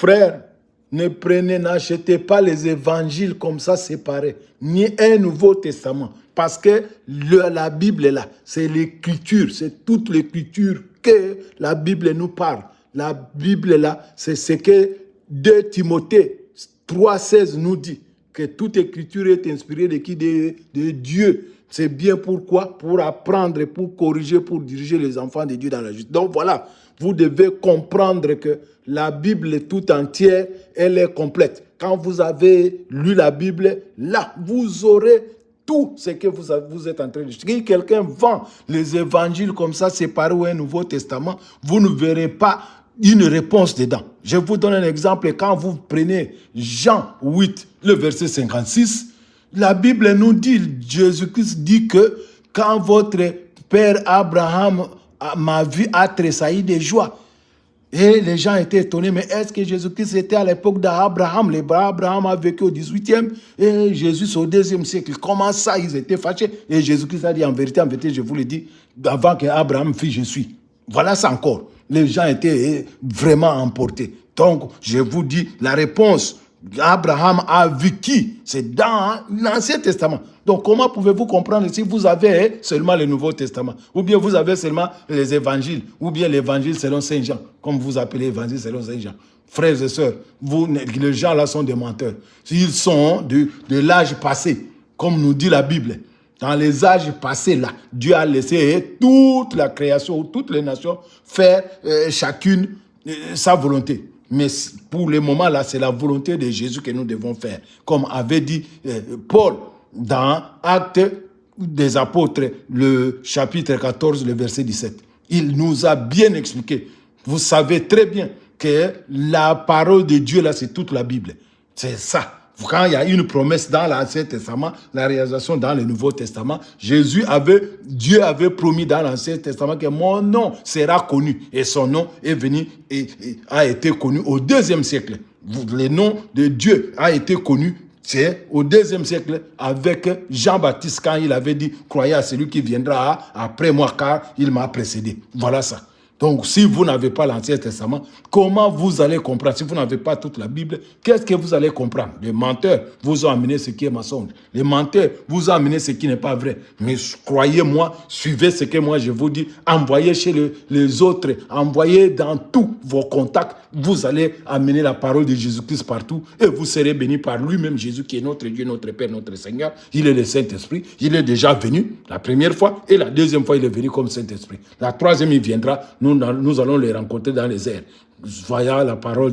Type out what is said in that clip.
Frères, n'achetez pas les évangiles comme ça séparés, ni un Nouveau Testament. Parce que la Bible est là, c'est l'écriture, c'est toute l'écriture que la Bible nous parle. La Bible est là, c'est ce que 2 Timothée 3,16 nous dit, que toute écriture est inspirée de qui? De Dieu. C'est bien pourquoi? Pour apprendre, pour corriger, pour diriger les enfants de Dieu dans la justice. Donc voilà, vous devez comprendre que la Bible tout entière, elle est complète. Quand vous avez lu la Bible, là, vous aurez tout ce que vous êtes en train de dire. Si quelqu'un vend les évangiles comme ça, séparés ou un Nouveau Testament, vous ne verrez pas une réponse dedans. Je vous donne un exemple. Quand vous prenez Jean 8, le verset 56, la Bible nous dit, Jésus-Christ dit que quand votre père Abraham m'a vu a tressailli de joie. Et les gens étaient étonnés, mais est-ce que Jésus-Christ était à l'époque d'Abraham? Abraham a vécu au 18e et Jésus au 2e siècle. Comment ça, ils étaient fâchés? Et Jésus-Christ a dit, en vérité, je vous le dis, avant qu'Abraham fît, je suis. Voilà ça encore. Les gens étaient vraiment emportés. Donc, je vous dis, la réponse, Abraham a vu qui? C'est dans l'Ancien Testament. Donc, comment pouvez-vous comprendre si vous avez seulement le Nouveau Testament? Ou bien vous avez seulement les évangiles? Ou bien l'évangile selon Saint Jean? Comme vous appelez l'évangile selon Saint Jean. Frères et sœurs, les gens là sont des menteurs. Ils sont de l'âge passé, comme nous dit la Bible. Dans les âges passés là, Dieu a laissé toute la création, toutes les nations faire chacune sa volonté. Mais pour le moment là, c'est la volonté de Jésus que nous devons faire. Comme avait dit Paul dans Actes des Apôtres, le chapitre 14, le verset 17. Il nous a bien expliqué. Vous savez très bien que la parole de Dieu là, c'est toute la Bible. C'est ça. Quand il y a une promesse dans l'Ancien Testament, la réalisation dans le Nouveau Testament, Dieu avait promis dans l'Ancien Testament que mon nom sera connu. Et son nom est venu et a été connu au 2e siècle. Le nom de Dieu a été connu, c'est au 2e siècle avec Jean-Baptiste quand il avait dit, croyez à celui qui viendra après moi car il m'a précédé. Voilà ça. Donc, si vous n'avez pas l'Ancien Testament, comment vous allez comprendre? Si vous n'avez pas toute la Bible, qu'est-ce que vous allez comprendre? Les menteurs vous ont amené ce qui est mensonge. Les menteurs vous ont amené ce qui n'est pas vrai. Mais croyez-moi, suivez ce que moi je vous dis. Envoyez chez les autres, envoyez dans tous vos contacts. Vous allez amener la parole de Jésus-Christ partout et vous serez bénis par lui-même, Jésus qui est notre Dieu, notre Père, notre Seigneur. Il est le Saint-Esprit. Il est déjà venu la première fois et la deuxième fois, il est venu comme Saint-Esprit. La troisième, il viendra. Nous allons les rencontrer dans les airs. Voyant la parole